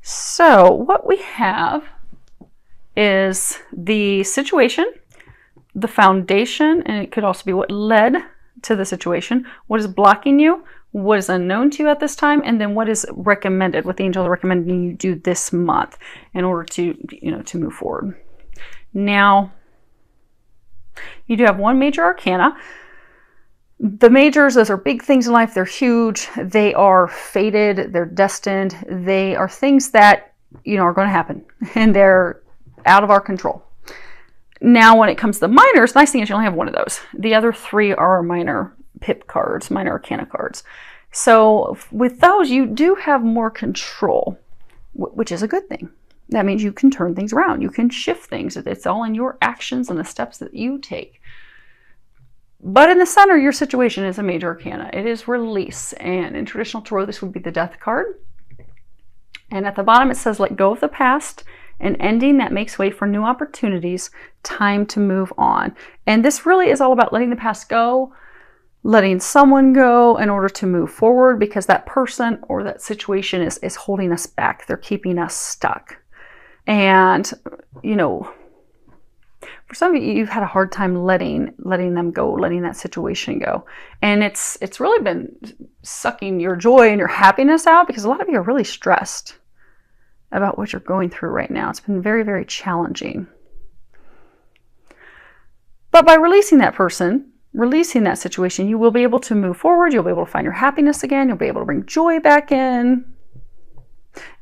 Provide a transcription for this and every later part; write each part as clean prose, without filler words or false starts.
So what we have is the situation, the foundation, and it could also be what led to the situation, what is blocking you, what is unknown to you at this time, and then what is recommended, what the angels are recommending you do this month in order to, to move forward. Now, you do have one major arcana. The majors, those are big things in life. They're huge. They are fated. They're destined. They are things that, are going to happen, and they're out of our control. Now, when it comes to the minors, nice thing is you only have one of those. The other three are minor pip cards, minor arcana cards. So with those, you do have more control, which is a good thing. That means you can turn things around. You can shift things. It's all in your actions and the steps that you take. But in the center, your situation is a major arcana. It is release. And in traditional tarot, this would be the death card. And at the bottom, it says, let go of the past, an ending that makes way for new opportunities, time to move on. And this really is all about letting the past go, letting someone go in order to move forward, because that person or that situation is holding us back. They're keeping us stuck. And, for some of you, you've had a hard time letting them go, letting that situation go. And it's really been sucking your joy and your happiness out, because a lot of you are really stressed about what you're going through right now. It's been very, very challenging. But by releasing that person, releasing that situation, you will be able to move forward. You'll be able to find your happiness again. You'll be able to bring joy back in.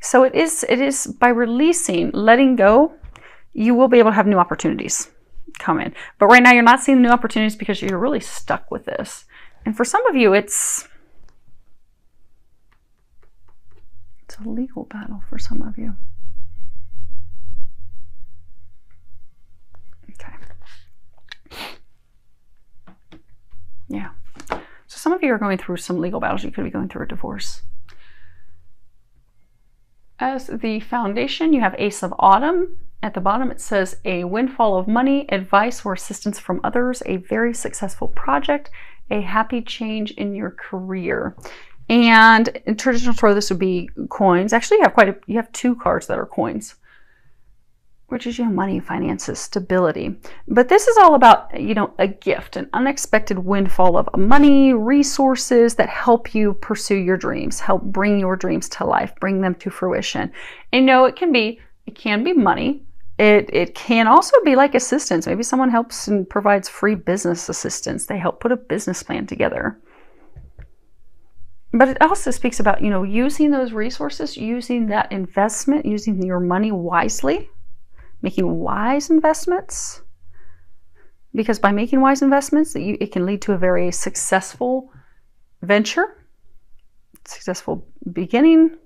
So it is by releasing, letting go, you will be able to have new opportunities come in. But right now you're not seeing new opportunities because you're really stuck with this. And for some of you, it's a legal battle for some of you. Okay. Yeah. So some of you are going through some legal battles. You could be going through a divorce. As the foundation, you have Ace of Autumn. At the bottom, it says a windfall of money, advice, or assistance from others, a very successful project, a happy change in your career. And in traditional tarot, this would be coins. Actually, you have two cards that are coins, which is money, finances, stability. But this is all about, a gift, an unexpected windfall of money, resources that help you pursue your dreams, help bring your dreams to life, bring them to fruition. And it can be money. It can also be like assistance. Maybe someone helps and provides free business assistance. They help put a business plan together. But it also speaks about, using those resources, using that investment, using your money wisely, making wise investments. Because by making wise investments, it can lead to a very successful venture, successful beginning.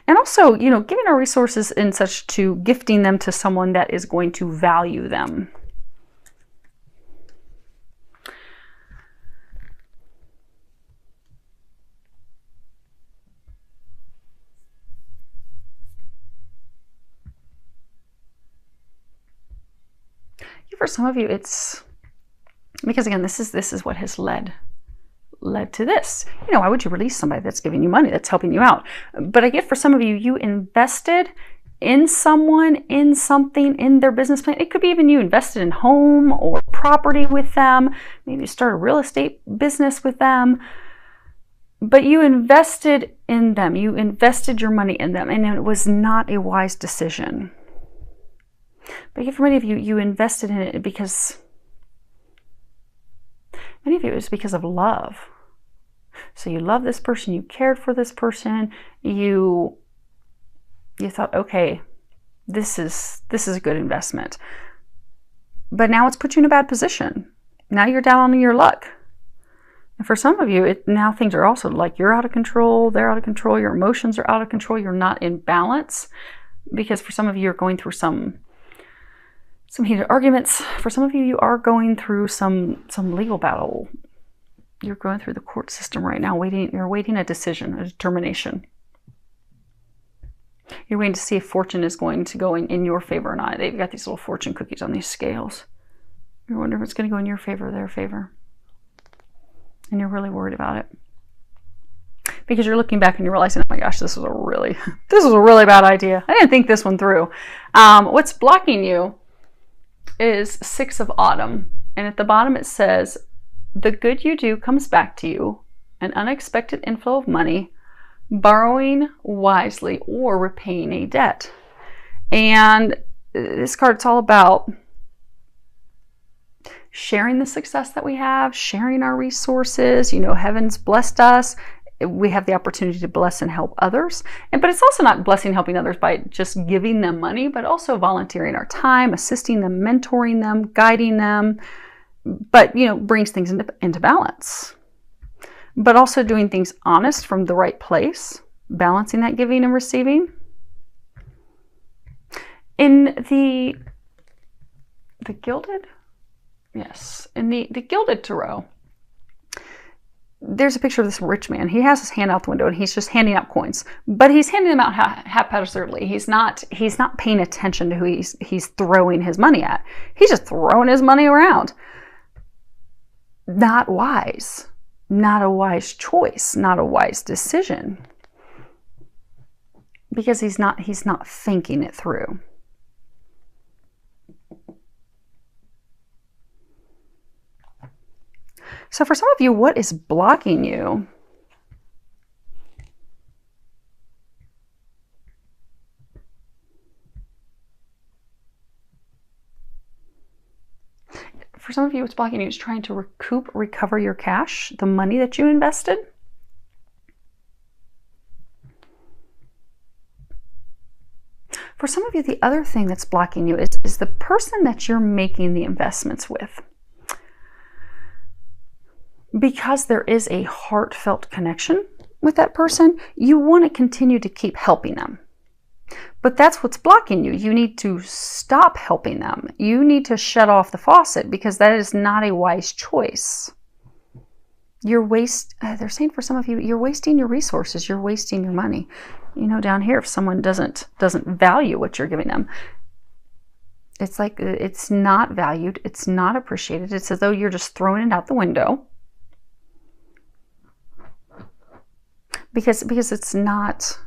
And also, giving our resources in such to gifting them to someone that is going to value them. For some of you, it's because, again, this is what has led to this. Why would you release somebody that's giving you money, that's helping you out? But I get for some of you, you invested in someone, in something, in their business plan. It could be even you invested in home or property with them. Maybe you start a real estate business with them. But you invested in them. You invested your money in them, and it was not a wise decision. But for many of you, you invested in it because many of you, it was because of love. So you love this person, you cared for this person, you thought, okay, this is a good investment. But now it's put you in a bad position. Now you're down on your luck. And for some of you, now things are also like you're out of control, they're out of control, your emotions are out of control, you're not in balance. Because for some of you, you're going through some heated arguments. For some of you, you are going through some legal battle. You're going through the court system right now, you're waiting a decision, a determination. You're waiting to see if fortune is going to go in your favor or not. They've got these little fortune cookies on these scales. You're wondering if it's going to go in your favor or their favor. And you're really worried about it. because you're looking back and you're realizing, oh my gosh, this was a really bad idea. I didn't think this one through. What's blocking you is 6 of Autumn. And at the bottom it says, the good you do comes back to you, an unexpected inflow of money, borrowing wisely, or repaying a debt. And this card, it's all about sharing the success that we have, sharing our resources. You know, heaven's blessed us. We have the opportunity to bless and help others. But it's also not blessing, helping others by just giving them money, but also volunteering our time, assisting them, mentoring them, guiding them. But, you know, brings things into balance. But also doing things honest from the right place, balancing that giving and receiving. In the Gilded? Yes. In the Gilded Tarot, there's a picture of this rich man. He has his hand out the window and he's just handing out coins. But he's handing them out haphazardly. He's not paying attention to who he's throwing his money at. He's just throwing his money around. Not wise. Not a wise choice. Not a wise decision. Because he's not thinking it through. So for some of you, what is blocking you? For some of you, what's blocking you is trying to recover your cash, the money that you invested. For some of you, the other thing that's blocking you is the person that you're making the investments with. Because there is a heartfelt connection with that person, you want to continue to keep helping them. But that's what's blocking you. You need to stop helping them. You need to shut off the faucet because that is not a wise choice. They're saying for some of you, you're wasting your resources. You're wasting your money. You know, down here, if someone doesn't value what you're giving them, it's like it's not valued. It's not appreciated. It's as though you're just throwing it out the window. Because it's not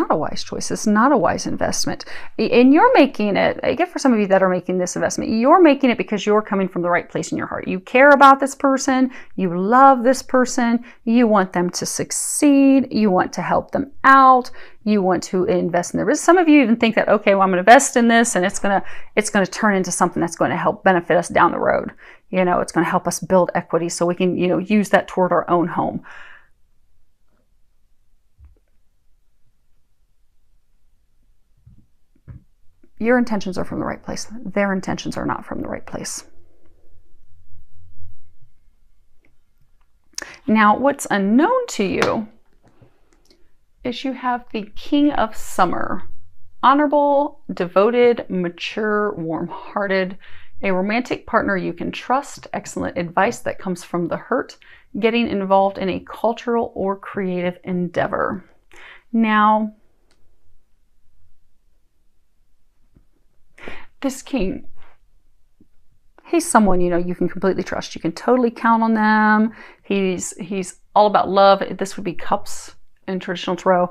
a wise choice. It's not a wise investment. And you're making it, again, for some of you that are making this investment, you're making it because you're coming from the right place in your heart. You care about this person. You love this person. You want them to succeed. You want to help them out. You want to invest in their business. Some of you even think that, okay, well, I'm going to invest in this and it's going to turn into something that's going to help benefit us down the road. You know, it's going to help us build equity so we can, you know, use that toward our own home. Your intentions are from the right place. Their intentions are not from the right place. Now, what's unknown to you is you have the King of Summer. Honorable, devoted, mature, warm-hearted, a romantic partner you can trust, excellent advice that comes from the hurt, getting involved in a cultural or creative endeavor. Now, this king, he's someone, you know, you can completely trust. You can totally count on them. He's all about love. This would be cups in traditional tarot.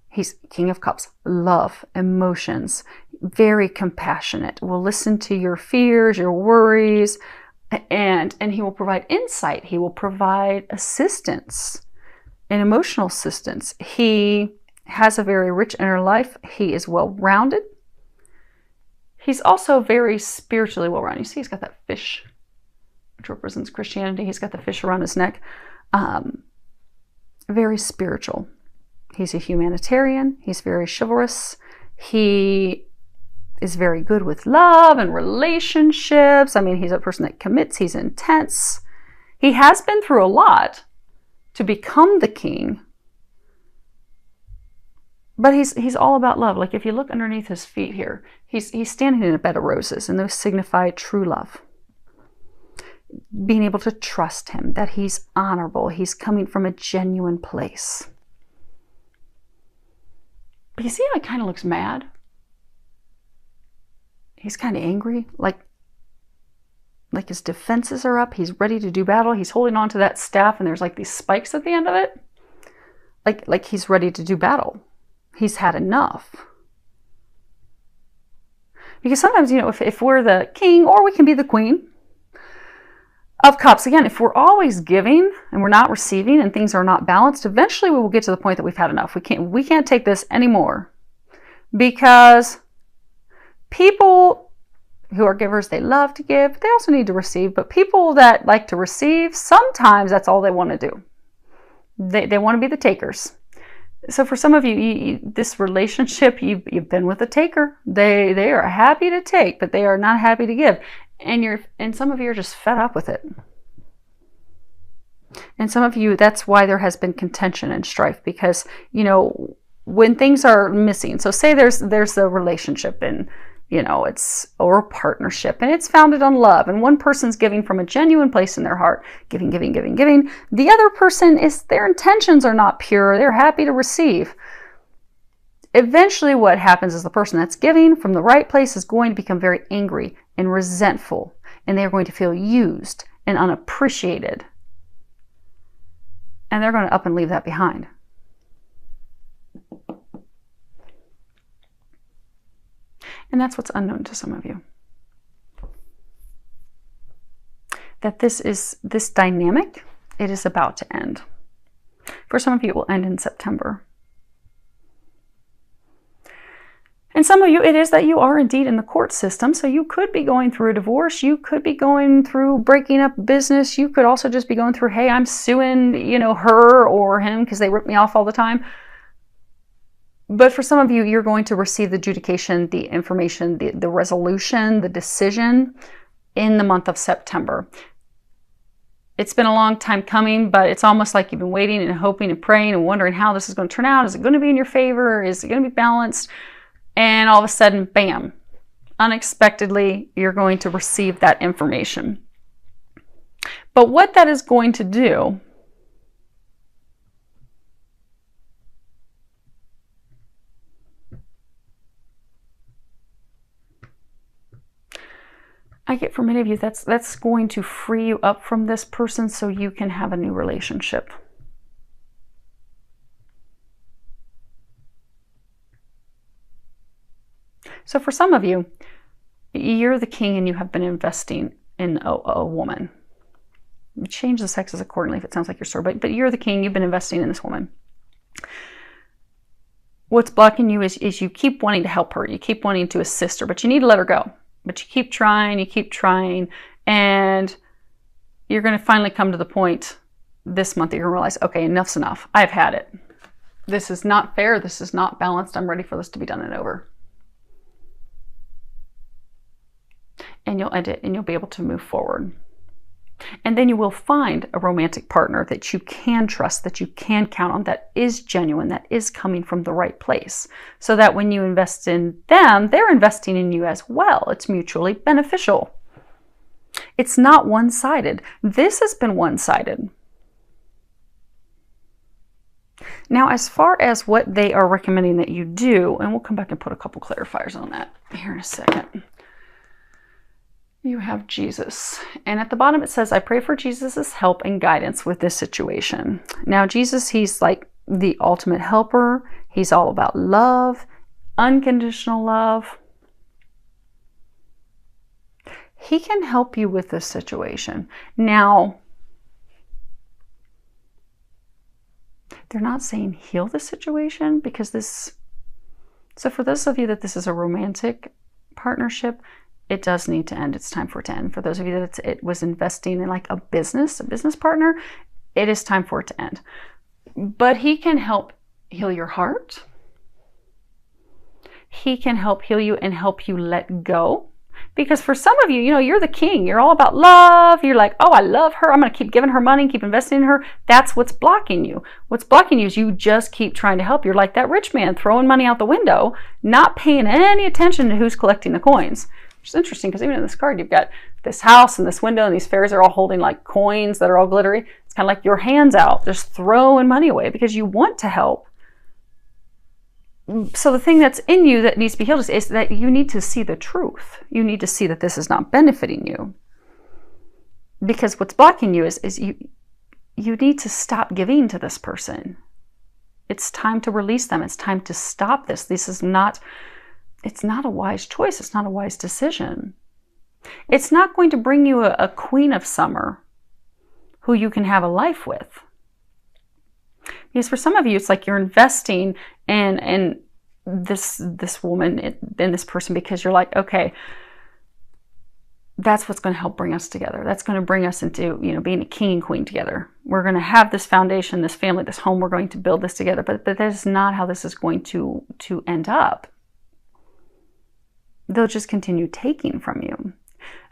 He's King of Cups, love, emotions, very compassionate, will listen to your fears, your worries, and he will provide insight. He will provide assistance and emotional assistance. He has a very rich inner life. He is well-rounded. He's also very spiritually well-rounded. You see, he's got that fish, which represents Christianity. He's got the fish around his neck. Very spiritual. He's a humanitarian. He's very chivalrous. He is very good with love and relationships. I mean, he's a person that commits. He's intense. He has been through a lot to become the king. But he's all about love. Like if you look underneath his feet here, he's standing in a bed of roses, and those signify true love. Being able to trust him, that he's honorable, he's coming from a genuine place. But you see how he kind of looks mad? He's kind of angry, like his defenses are up. He's ready to do battle. He's holding on to that staff, and there's like these spikes at the end of it. like he's ready to do battle. He's had enough. Because sometimes, you know, if we're the king, or we can be the queen of cups, again, if we're always giving and we're not receiving and things are not balanced, eventually we will get to the point that we've had enough. We can't take this anymore, because people who are givers, they love to give, but they also need to receive. But people that like to receive, sometimes that's all they want to do. They want to be the takers. So for some of you, this relationship, you've been with a taker. They are happy to take, but they are not happy to give. And some of you are just fed up with it. And some of you, that's why there has been contention and strife, because, you know, when things are missing. So say there's a relationship, and, you know, or a partnership, and it's founded on love, and one person's giving from a genuine place in their heart, giving. The other person, their intentions are not pure. They're happy to receive. Eventually what happens is the person that's giving from the right place is going to become very angry and resentful, and they're going to feel used and unappreciated. And they're going to up and leave that behind. And that's what's unknown to some of you. That this dynamic, it is about to end. For some of you, it will end in September. And some of you, it is that you are indeed in the court system. So you could be going through a divorce. You could be going through breaking up business. You could also just be going through, hey, I'm suing, you know, her or him because they rip me off all the time. But for some of you, you're going to receive the adjudication, the information, the resolution, the decision in the month of September. It's been a long time coming, but it's almost like you've been waiting and hoping and praying and wondering how this is going to turn out. Is it going to be in your favor? Is it going to be balanced? And all of a sudden, bam, unexpectedly, you're going to receive that information. But what that is going to do I get for many of you, that's going to free you up from this person so you can have a new relationship. So for some of you, you're the king and you have been investing in a woman. Change the sexes accordingly if it sounds like you're sore, but you're the king, you've been investing in this woman. What's blocking you is you keep wanting to help her, you keep wanting to assist her, but you need to let her go. But you keep trying, and you're going to finally come to the point this month that you're going to realize, okay, enough's enough. I've had it. This is not fair. This is not balanced. I'm ready for this to be done and over. And you'll end it, and you'll be able to move forward. And then you will find a romantic partner that you can trust, that you can count on, that is genuine, that is coming from the right place. So that when you invest in them, they're investing in you as well. It's mutually beneficial. It's not one-sided. This has been one-sided. Now, as far as what they are recommending that you do, and we'll come back and put a couple clarifiers on that here in a second. You have Jesus. And at the bottom it says, I pray for Jesus's help and guidance with this situation. Now, Jesus, he's like the ultimate helper. He's all about love, unconditional love. He can help you with this situation. Now, they're not saying heal the situation, because so for those of you that this is a romantic partnership, it does need to end. It's time for it to end. For those of you that it was investing in like a business partner, it is time for it to end. But he can help heal your heart. He can help heal you and help you let go. Because for some of you, you know, you're the king. You're all about love. You're like, oh, I love her. I'm going to keep giving her money, keep investing in her. That's what's blocking you. What's blocking you is you just keep trying to help. You're like that rich man throwing money out the window, not paying any attention to who's collecting the coins. Which is interesting, because even in this card, you've got this house and this window, and these fairies are all holding like coins that are all glittery. It's kind of like your hands out, just throwing money away because you want to help. So the thing that's in you that needs to be healed is that you need to see the truth. You need to see that this is not benefiting you. Because what's blocking you is you need to stop giving to this person. It's time to release them. It's time to stop this. It's not a wise choice. It's not a wise decision. It's not going to bring you a queen of summer who you can have a life with. Because for some of you, it's like you're investing in this woman, in this person, because you're like, okay, that's what's going to help bring us together. That's going to bring us into, being a king and queen together. We're going to have this foundation, this family, this home. We're going to build this together. But that is not how this is going to end up. They'll just continue taking from you.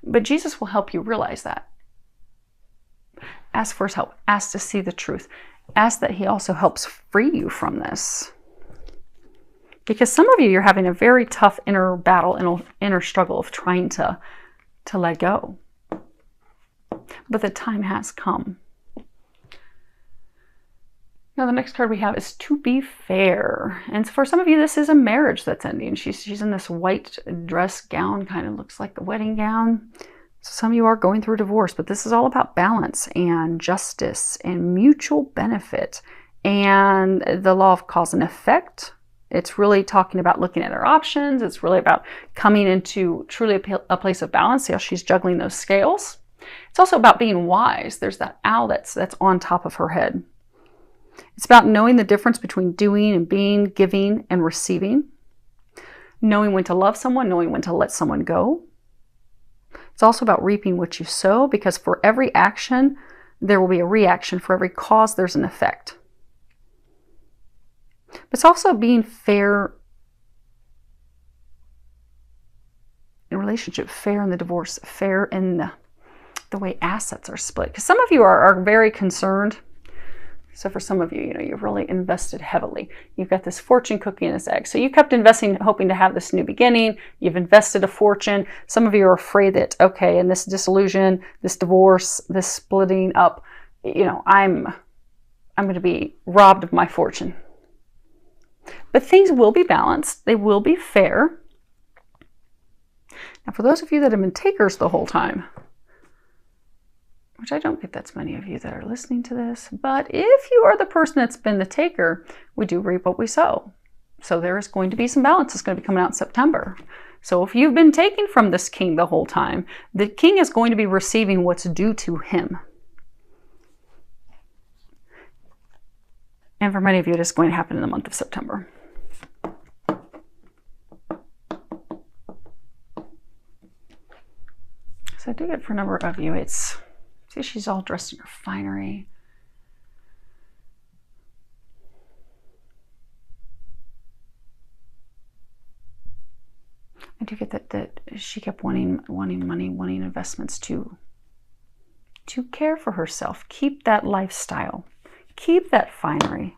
But Jesus will help you realize that. Ask for his help. Ask to see the truth. Ask that he also helps free you from this. Because some of you, you're having a very tough inner battle, inner struggle of trying to let go. But the time has come. Now the next card we have is to be fair. And for some of you, this is a marriage that's ending. She's in this white dress gown, kind of looks like a wedding gown. So some of you are going through a divorce, but this is all about balance and justice and mutual benefit and the law of cause and effect. It's really talking about looking at our options. It's really about coming into truly a place of balance. See how she's juggling those scales. It's also about being wise. There's that owl that's on top of her head. It's about knowing the difference between doing and being, giving and receiving. Knowing when to love someone, knowing when to let someone go. It's also about reaping what you sow, because for every action, there will be a reaction. For every cause, there's an effect. But it's also being fair in relationship, fair in the divorce, fair in the way assets are split. Because some of you are very concerned. So for some of you, you've really invested heavily. You've got this fortune cookie and this egg. So you kept investing, hoping to have this new beginning. You've invested a fortune. Some of you are afraid that, okay, in this disillusion, this divorce, this splitting up, I'm going to be robbed of my fortune. But things will be balanced. They will be fair. Now, for those of you that have been takers the whole time, which I don't think that's many of you that are listening to this, but if you are the person that's been the taker, we do reap what we sow. So there is going to be some balance. It's going to be coming out in September. So if you've been taking from this king the whole time, the king is going to be receiving what's due to him. And for many of you, it is going to happen in the month of September. So I do get for a number of you, see, she's all dressed in her finery. I do get that she kept wanting money, wanting investments to care for herself. Keep that lifestyle. Keep that finery.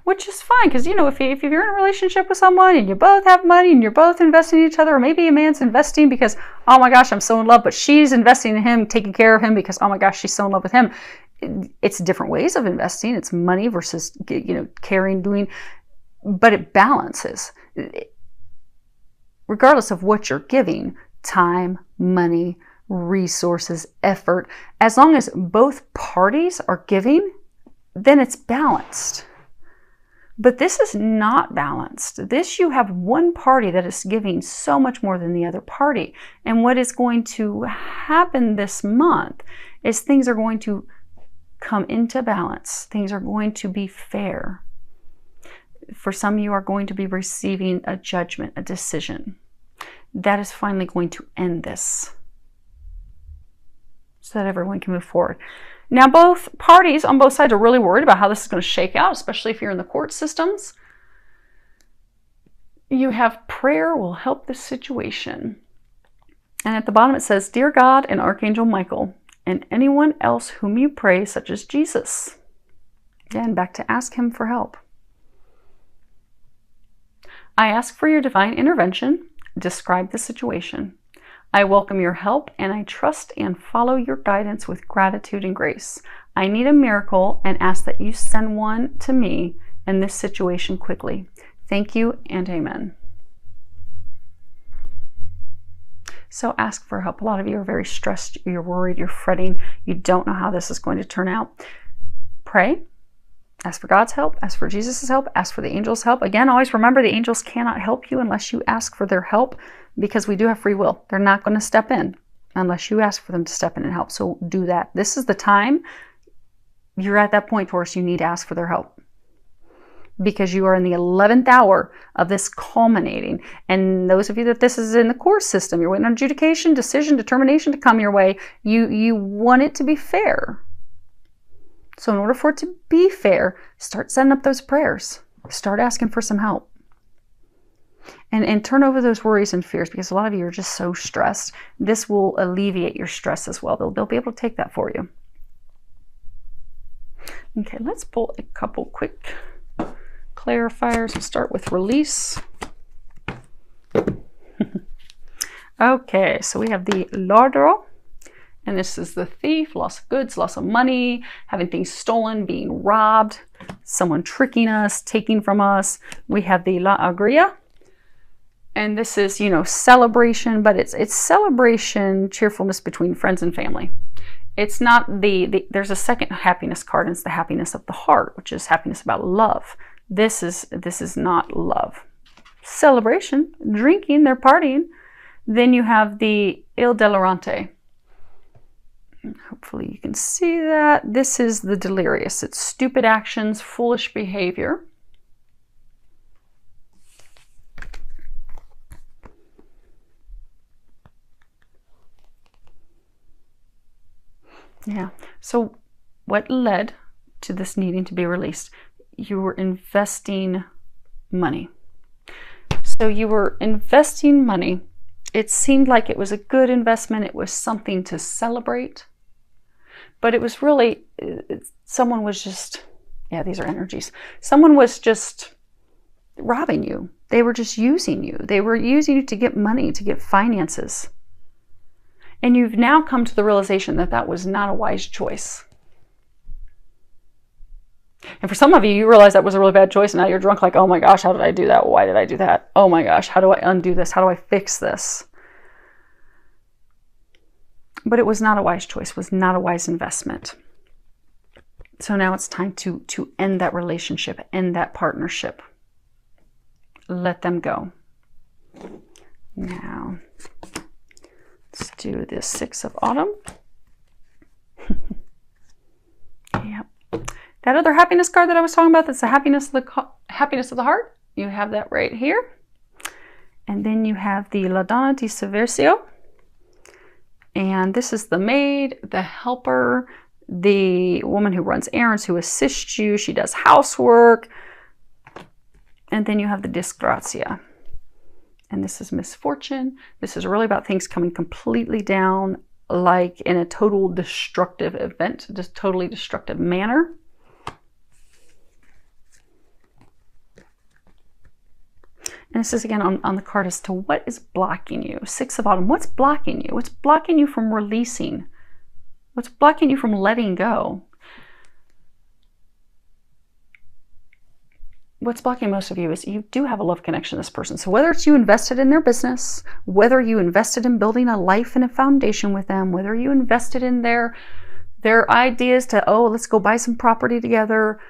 Which is fine, because if you're in a relationship with someone and you both have money and you're both investing in each other, or maybe a man's investing because, oh my gosh, I'm so in love, but she's investing in him, taking care of him because, oh my gosh, she's so in love with him. It's different ways of investing. It's money versus caring, doing, but it balances. Regardless of what you're giving, time, money, resources, effort, as long as both parties are giving, then it's balanced. But this is not balanced. You have one party that is giving so much more than the other party. And what is going to happen this month is things are going to come into balance. Things are going to be fair. For some, you are going to be receiving a judgment, a decision. That is finally going to end this, so that everyone can move forward. Now, both parties on both sides are really worried about how this is going to shake out, especially if you're in the court systems. You have prayer will help this situation. And at the bottom it says, Dear God and Archangel Michael, and anyone else whom you pray, such as Jesus. Again, back to ask him for help. I ask for your divine intervention. Describe the situation. I welcome your help and I trust and follow your guidance with gratitude and grace. I need a miracle and ask that you send one to me in this situation quickly. Thank you and amen. So ask for help. A lot of you are very stressed. You're worried. You're fretting. You don't know how this is going to turn out. Pray. Ask for God's help. Ask for Jesus' help. Ask for the angels' help. Again, always remember the angels cannot help you unless you ask for their help, because we do have free will. They're not going to step in unless you ask for them to step in and help. So do that. This is the time. You're at that point, Taurus, you need to ask for their help, because you are in the 11th hour of this culminating. And those of you that this is in the court system, you're waiting on adjudication, decision, determination to come your way. You want it to be fair. So in order for it to be fair, start setting up those prayers. Start asking for some help. And turn over those worries and fears, because a lot of you are just so stressed. This will alleviate your stress as well. They'll be able to take that for you. Okay, let's pull a couple quick clarifiers. We'll start with release. Okay, so we have the Ladro, and this is the thief, loss of goods, loss of money, having things stolen, being robbed, someone tricking us, taking from us. We have the La Agria, and this is, you know, celebration, but it's celebration, cheerfulness between friends and family. It's not there's a second happiness card, and it's the happiness of the heart, which is happiness about love. This is not love. Celebration, drinking, they're partying. Then you have the Il Delirante. Hopefully you can see that. This is the delirious. It's stupid actions, foolish behavior. Yeah, so what led to this needing to be released? You were investing money. So you were investing money. It seemed like it was a good investment. It was something to celebrate. But it was really, someone was just, yeah, these are energies. Someone was just robbing you. They were just using you. They were using you to get money, to get finances. And you've now come to the realization that that was not a wise choice. And for some of you, you realize that was a really bad choice, and now you're drunk like, oh my gosh, how did I do that? Why did I do that? Oh my gosh, how do I undo this? How do I fix this? But it was not a wise choice. It was not a wise investment. So now it's time to end that relationship, end that partnership. Let them go. Now, let's do the Six of Autumn. Yep. That other happiness card that I was talking about, that's the happiness of the heart. You have that right here. And then you have the La Donna di Servizio. And this is the maid, the helper, the woman who runs errands, who assists you. She does housework. And then you have the Disgrazia. And this is misfortune. This is really about things coming completely down, like in a total destructive event, just totally destructive manner. And this is again on the card as to what is blocking you. Six of Autumn, what's blocking you? What's blocking you from releasing? What's blocking you from letting go? What's blocking most of you is you do have a love connection to this person. So whether it's you invested in their business, whether you invested in building a life and a foundation with them, whether you invested in their ideas to, oh, let's go buy some property together,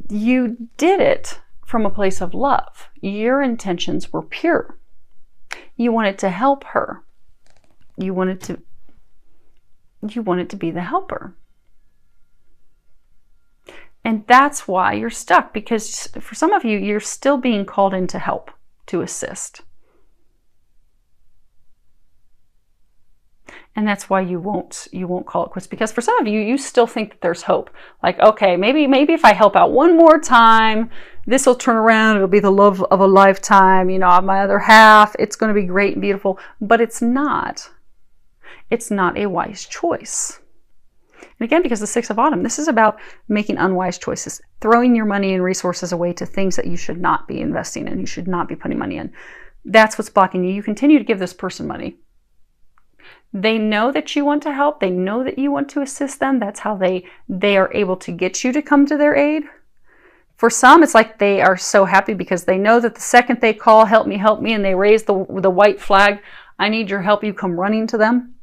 you did it from a place of love. Your intentions were pure. You wanted to help her. You wanted to be the helper. And that's why you're stuck, because for some of you, you're still being called in to help, to assist. And that's why you won't call it quits, because for some of you, you still think that there's hope. Like, okay, maybe if I help out one more time, this will turn around. It'll be the love of a lifetime. You know, my other half, it's going to be great and beautiful. But it's not. It's not a wise choice. And again, because the Six of Autumn, this is about making unwise choices, throwing your money and resources away to things that you should not be investing in, you should not be putting money in. That's what's blocking you. You continue to give this person money. They know that you want to help. They know that you want to assist them. That's how they are able to get you to come to their aid. For some, it's like they are so happy because they know that the second they call, help me, and they raise the white flag, I need your help, you come running to them.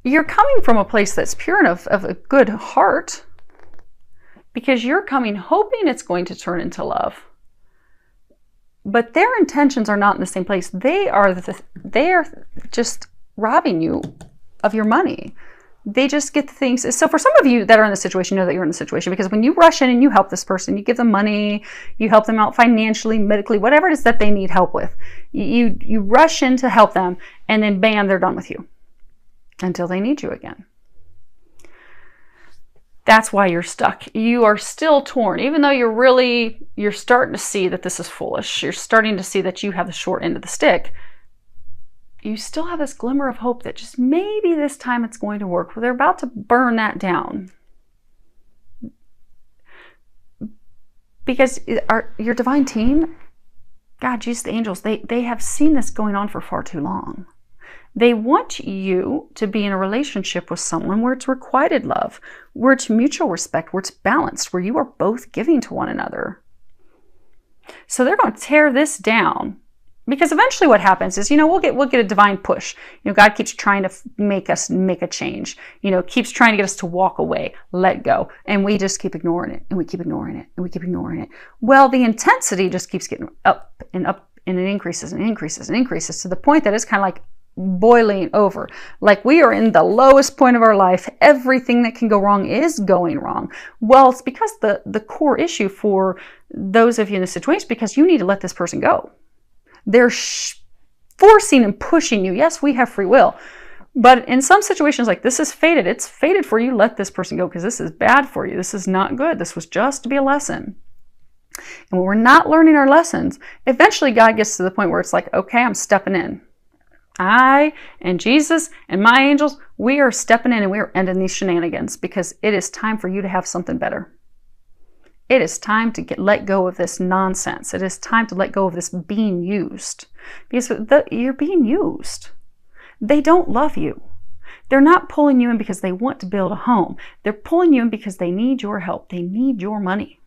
You're coming from a place that's pure and of a good heart, because you're coming hoping it's going to turn into love. But their intentions are not in the same place. They are just robbing you of your money. They just get the things. So for some of you that are in the situation, know that you're in the situation, because when you rush in and you help this person, you give them money, you help them out financially, medically, whatever it is that they need help with. You rush in to help them, and then bam, they're done with you until they need you again. That's why you're stuck. You are still torn, even though you're starting to see that this is foolish. You're starting to see that you have the short end of the stick. You still have this glimmer of hope that just maybe this time it's going to work. Well, they're about to burn that down. Because your divine team, God, Jesus, the angels, they have seen this going on for far too long. They want you to be in a relationship with someone where it's requited love, where it's mutual respect, where it's balanced, where you are both giving to one another. So they're going to tear this down, because eventually what happens is, we'll get a divine push. God keeps trying to make us make a change. Keeps trying to get us to walk away, let go, and we just keep ignoring it, and we keep ignoring it, and we keep ignoring it. Well, the intensity just keeps getting up, and it increases and increases and increases to the point that it's kind of like boiling over. Like we are in the lowest point of our life. Everything that can go wrong is going wrong. Well, it's because the core issue for those of you in this situation is because you need to let this person go. They're forcing and pushing you. Yes, we have free will. But in some situations like this is fated. It's fated for you to let this person go because this is bad for you. This is not good. This was just to be a lesson. And when we're not learning our lessons, eventually God gets to the point where it's like, okay, I'm stepping in. I and Jesus and my angels, we are stepping in and we are ending these shenanigans, because it is time for you to have something better. It is time to let go of this nonsense. It is time to let go of this being used, because you're being used. They don't love you. They're not pulling you in because they want to build a home. They're pulling you in because they need your help. They need your money.